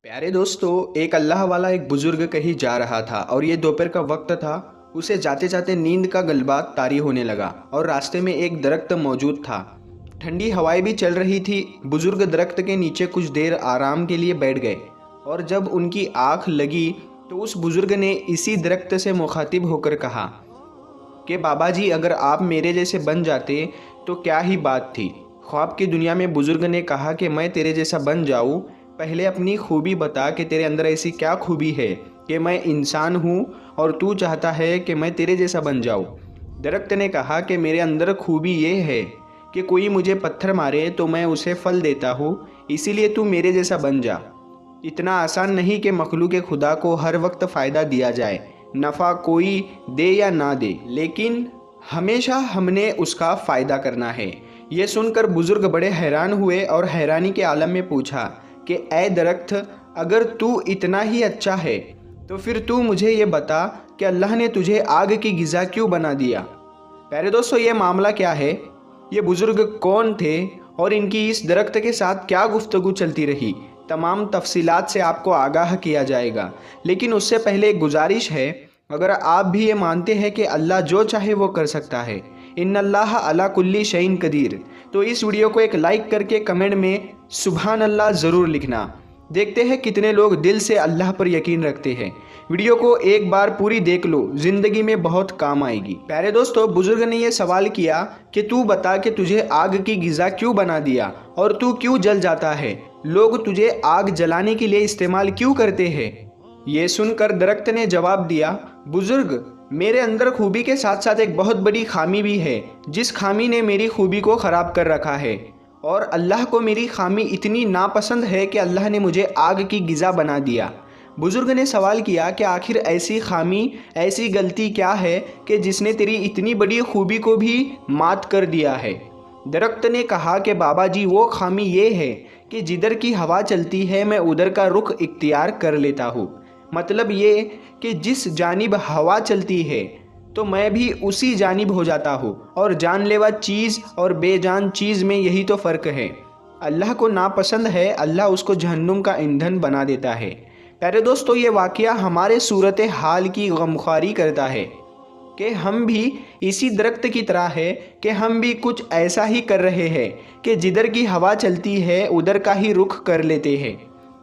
प्यारे दोस्तों, एक अल्लाह वाला एक बुजुर्ग कहीं जा रहा था और ये दोपहर का वक्त था। उसे जाते जाते नींद का गलबा तारी होने लगा और रास्ते में एक दरख्त मौजूद था। ठंडी हवाएं भी चल रही थी। बुजुर्ग दरख्त के नीचे कुछ देर आराम के लिए बैठ गए और जब उनकी आँख लगी तो उस बुजुर्ग ने इसी दरख्त से मुखातिब होकर कहा कि बाबा जी, अगर आप मेरे जैसे बन जाते तो क्या ही बात थी। ख्वाब की दुनिया में बुजुर्ग ने कहा कि मैं तेरे जैसा बन जाऊं, पहले अपनी खूबी बता कि तेरे अंदर ऐसी क्या खूबी है कि मैं इंसान हूं और तू चाहता है कि मैं तेरे जैसा बन जाऊं। दरख्त ने कहा कि मेरे अंदर खूबी ये है कि कोई मुझे पत्थर मारे तो मैं उसे फल देता हूँ, इसीलिए तू मेरे जैसा बन जा। इतना आसान नहीं कि मखलूक खुदा को हर वक्त फ़ायदा दिया जाए, नफ़ा कोई दे या ना दे, लेकिन हमेशा हमने उसका फ़ायदा करना है। ये सुनकर बुज़ुर्ग बड़े हैरान हुए और हैरानी के आलम में पूछा कि ऐ दरख्त, अगर तू इतना ही अच्छा है तो फिर तू मुझे ये बता कि अल्लाह ने तुझे आग की ग़िज़ा क्यों बना दिया। प्यारे दोस्तों, ये मामला क्या है, ये बुज़ुर्ग कौन थे और इनकी इस दरख्त के साथ क्या गुफ्तगू चलती रही, तमाम तफसीलात से आपको आगाह किया जाएगा। लेकिन उससे पहले एक गुजारिश है, अगर आप भी ये मानते हैं कि अल्लाह जो चाहे वो कर सकता है, इन्नल्लाह अला कुल्ली शैइन कदीर, तो इस वीडियो को एक लाइक करके कमेंट में सुभान अल्लाह ज़रूर लिखना। देखते हैं कितने लोग दिल से अल्लाह पर यकीन रखते हैं। वीडियो को एक बार पूरी देख लो, ज़िंदगी में बहुत काम आएगी। प्यारे दोस्तों, बुजुर्ग ने यह सवाल किया कि तू बता कि तुझे आग की ग़िज़ा क्यों बना दिया और तू क्यों जल जाता है, लोग तुझे आग जलाने के लिए इस्तेमाल क्यों करते हैं। ये सुनकर दरख्त ने जवाब दिया, बुजुर्ग, मेरे अंदर खूबी के साथ साथ एक बहुत बड़ी खामी भी है, जिस खामी ने मेरी खूबी को ख़राब कर रखा है, और अल्लाह को मेरी खामी इतनी नापसंद है कि अल्लाह ने मुझे आग की ग़िज़ा बना दिया। बुजुर्ग ने सवाल किया कि आखिर ऐसी खामी, ऐसी गलती क्या है कि जिसने तेरी इतनी बड़ी खूबी को भी मात कर दिया है। दरख्त ने कहा कि बाबा जी, वो खामी ये है कि जिधर की हवा चलती है मैं उधर का रुख इख्तियार कर लेता हूँ। मतलब ये कि जिस जानिब हवा चलती है तो मैं भी उसी जानिब हो जाता हूँ, और जानलेवा चीज़ और बेजान चीज़ में यही तो फ़र्क है। अल्लाह को नापसंद है, अल्लाह उसको जहन्नुम का ईंधन बना देता है। प्यारे दोस्तों, ये वाक़या हमारे सूरत हाल की गमख्वारी करता है कि हम भी इसी दरख्त की तरह है कि हम भी कुछ ऐसा ही कर रहे हैं कि जिधर की हवा चलती है उधर का ही रुख कर लेते हैं।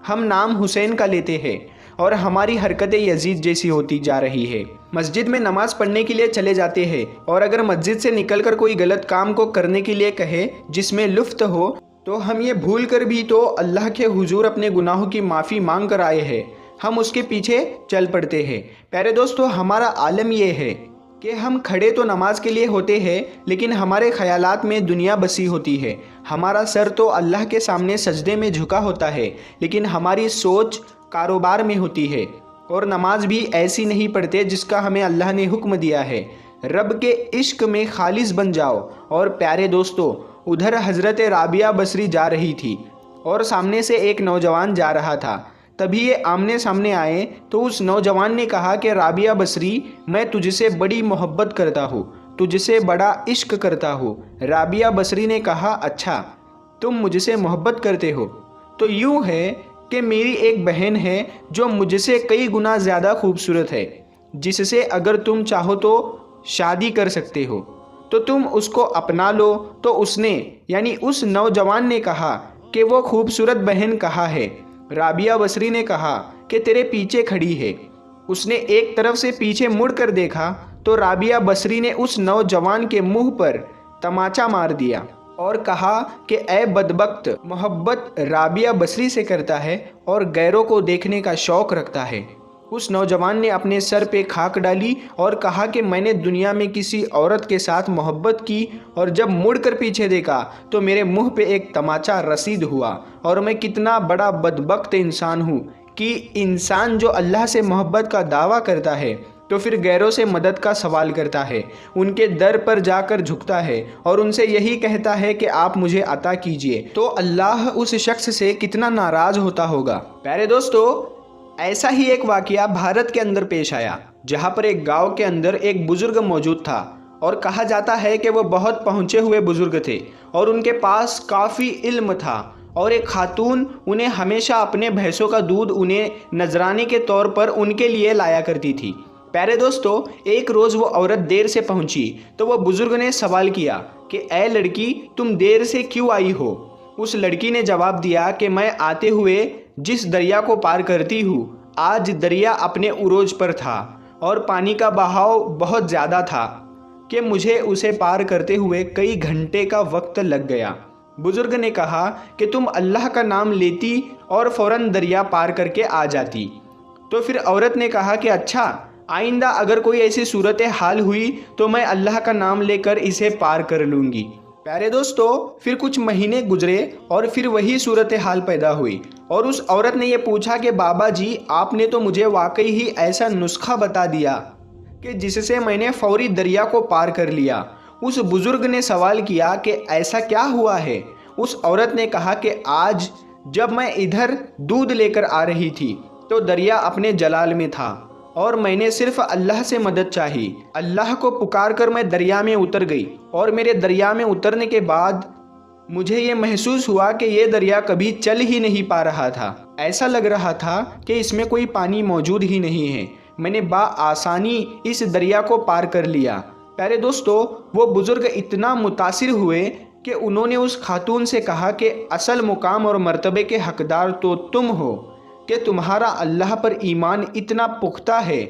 हम नाम हुसैन का लेते हैं और हमारी हरकतें यजीद जैसी होती जा रही है। मस्जिद में नमाज़ पढ़ने के लिए चले जाते हैं और अगर मस्जिद से निकलकर कोई गलत काम को करने के लिए कहे जिसमें लुफ्त हो, तो हम ये भूल कर भी तो अल्लाह के हुजूर अपने गुनाहों की माफ़ी मांग कर आए हैं, हम उसके पीछे चल पड़ते हैं। प्यारे दोस्तों, हमारा आलम ये है कि हम खड़े तो नमाज के लिए होते हैं, लेकिन हमारे ख़यालात में दुनिया बसी होती है। हमारा सर तो अल्लाह के सामने सजदे में झुका होता है, लेकिन हमारी सोच कारोबार में होती है। और नमाज भी ऐसी नहीं पढ़ते जिसका हमें अल्लाह ने हुक्म दिया है। रब के इश्क में खालिस बन जाओ। और प्यारे दोस्तों, उधर हज़रत राबिया बसरी जा रही थी और सामने से एक नौजवान जा रहा था। तभी ये आमने सामने आए तो उस नौजवान ने कहा कि राबिया बसरी, मैं तुझसे बड़ी मोहब्बत करता हूँ, तुझसे बड़ा इश्क करता हूँ। राबिया बसरी ने कहा, अच्छा, तुम मुझसे मोहब्बत करते हो? तो यूँ है कि मेरी एक बहन है जो मुझसे कई गुना ज़्यादा खूबसूरत है, जिससे अगर तुम चाहो तो शादी कर सकते हो, तो तुम उसको अपना लो। तो उसने यानी उस नौजवान ने कहा कि वो खूबसूरत बहन कहाँ है? राबिया बसरी ने कहा कि तेरे पीछे खड़ी है। उसने एक तरफ से पीछे मुड़ कर देखा तो राबिया बसरी ने उस नौजवान के मुंह पर तमाचा मार दिया और कहा कि ऐ बदबख्त, मोहब्बत राबिया बसरी से करता है और गैरों को देखने का शौक़ रखता है। उस नौजवान ने अपने सर पे खाक डाली और कहा कि मैंने दुनिया में किसी औरत के साथ मोहब्बत की और जब मुड़कर पीछे देखा तो मेरे मुंह पे एक तमाचा रसीद हुआ, और मैं कितना बड़ा बदबख्त इंसान हूँ कि इंसान जो अल्लाह से मोहब्बत का दावा करता है तो फिर गैरों से मदद का सवाल करता है, उनके दर पर जाकर झुकता है और उनसे यही कहता है कि आप मुझे अता कीजिए, तो अल्लाह उस शख्स से कितना नाराज़ होता होगा। प्यारे दोस्तों, ऐसा ही एक वाक़या भारत के अंदर पेश आया, जहाँ पर एक गांव के अंदर एक बुज़ुर्ग मौजूद था اور کہا جاتا ہے کہ وہ بہت پہنچے ہوئے بزرگ تھے اور ان کے پاس کافی علم تھا، اور ایک خاتون انہیں ہمیشہ اپنے بھینسوں کا دودھ انہیں نذرانے کے طور پر ان کے لیے لایا کرتی تھی۔ پیارے دوستو، ایک روز وہ عورت دیر سے پہنچی تو وہ بزرگ نے سوال کیا کہ اے لڑکی، تم دیر سے کیوں آئی ہو؟ اس لڑکی نے جواب دیا کہ میں آتے ہوئے جس دریا کو پار کرتی ہوں، آج دریا اپنے عروج پر تھا اور پانی کا بہاؤ بہت زیادہ تھا کہ مجھے اسے پار کرتے ہوئے کئی گھنٹے کا وقت لگ گیا۔ بزرگ نے کہا کہ تم اللہ کا نام لیتی اور فوراً دریا پار کر کے آ جاتی۔ تو پھر عورت نے کہا کہ اچھا، آئندہ اگر کوئی ایسی صورتحال ہوئی تو میں اللہ کا نام لے کر اسے پار کر لوں گی۔ پیارے دوستو، پھر کچھ مہینے گزرے اور پھر وہی صورتحال پیدا ہوئی، اور اس عورت نے یہ پوچھا کہ بابا جی، آپ نے تو مجھے واقعی ہی ایسا نسخہ بتا دیا کہ جس سے میں نے فوری دریا کو پار کر لیا۔ اس بزرگ نے سوال کیا کہ ایسا کیا ہوا ہے؟ اس عورت نے کہا کہ آج جب میں ادھر دودھ لے کر آ رہی تھی تو دریا اپنے جلال میں تھا اور میں نے صرف اللہ سے مدد چاہی۔ اللہ کو پکار کر میں دریا میں اتر گئی، اور میرے دریا میں اترنے کے بعد مجھے یہ محسوس ہوا کہ یہ دریا کبھی چل ہی نہیں پا رہا تھا۔ ایسا لگ رہا تھا کہ اس میں کوئی پانی موجود ہی نہیں ہے۔ میں نے بآسانی اس دریا کو پار کر لیا۔ پیارے دوستو، وہ بزرگ اتنا متاثر ہوئے کہ انہوں نے اس خاتون سے کہا کہ اصل مقام اور مرتبے کے حقدار تو تم ہو کہ تمہارا اللہ پر ایمان اتنا پختہ ہے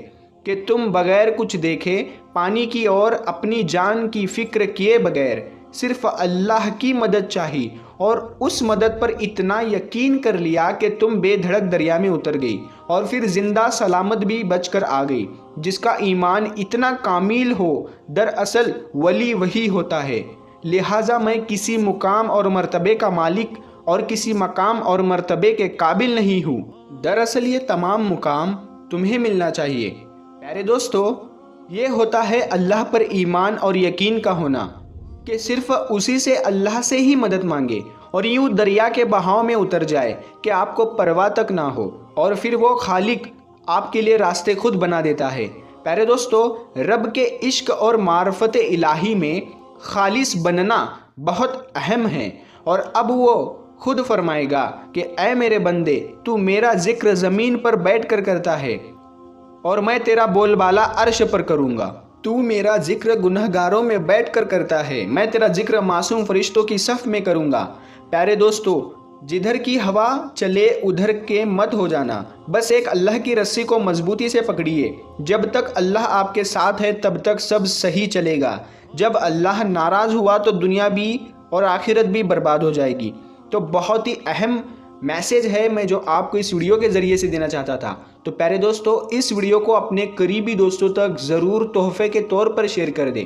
کہ تم بغیر کچھ دیکھے پانی کی اور اپنی جان کی فکر کیے بغیر صرف اللہ کی مدد چاہی، اور اس مدد پر اتنا یقین کر لیا کہ تم بے دھڑک دریا میں اتر گئی اور پھر زندہ سلامت بھی بچ کر آ گئی۔ جس کا ایمان اتنا کامل ہو، دراصل ولی وہی ہوتا ہے۔ لہٰذا میں کسی مقام اور مرتبے کا مالک اور کسی مقام اور مرتبے کے قابل نہیں ہوں۔ دراصل یہ تمام مقام تمہیں ملنا چاہیے۔ پیارے دوستو، یہ ہوتا ہے اللہ پر ایمان اور یقین کا ہونا، کہ صرف اسی سے، اللہ سے ہی مدد مانگے اور یوں دریا کے بہاؤ میں اتر جائے کہ آپ کو پرواہ تک نہ ہو، اور پھر وہ خالق آپ کے لیے راستے خود بنا دیتا ہے۔ پیارے دوستو، رب کے عشق اور معرفت الہی میں خالص بننا بہت اہم ہے، اور اب وہ خود فرمائے گا کہ اے میرے بندے، تو میرا ذکر زمین پر بیٹھ کر کرتا ہے اور میں تیرا بول بالا عرش پر کروں گا۔ تو میرا ذکر گنہگاروں میں بیٹھ کر کرتا ہے، میں تیرا ذکر معصوم فرشتوں کی صف میں کروں گا۔ پیارے دوستو، جدھر کی ہوا چلے ادھر کے مت ہو جانا، بس ایک اللہ کی رسی کو مضبوطی سے پکڑیے۔ جب تک اللہ آپ کے ساتھ ہے تب تک سب صحیح چلے گا۔ جب اللہ ناراض ہوا تو دنیا بھی اور آخرت بھی برباد ہو جائے گی۔ تو بہت ہی اہم میسیج ہے میں جو آپ کو اس ویڈیو کے ذریعے سے دینا چاہتا تھا۔ تو پیارے دوستو، اس ویڈیو کو اپنے قریبی دوستوں تک ضرور تحفے کے طور پر شیئر کر دیں۔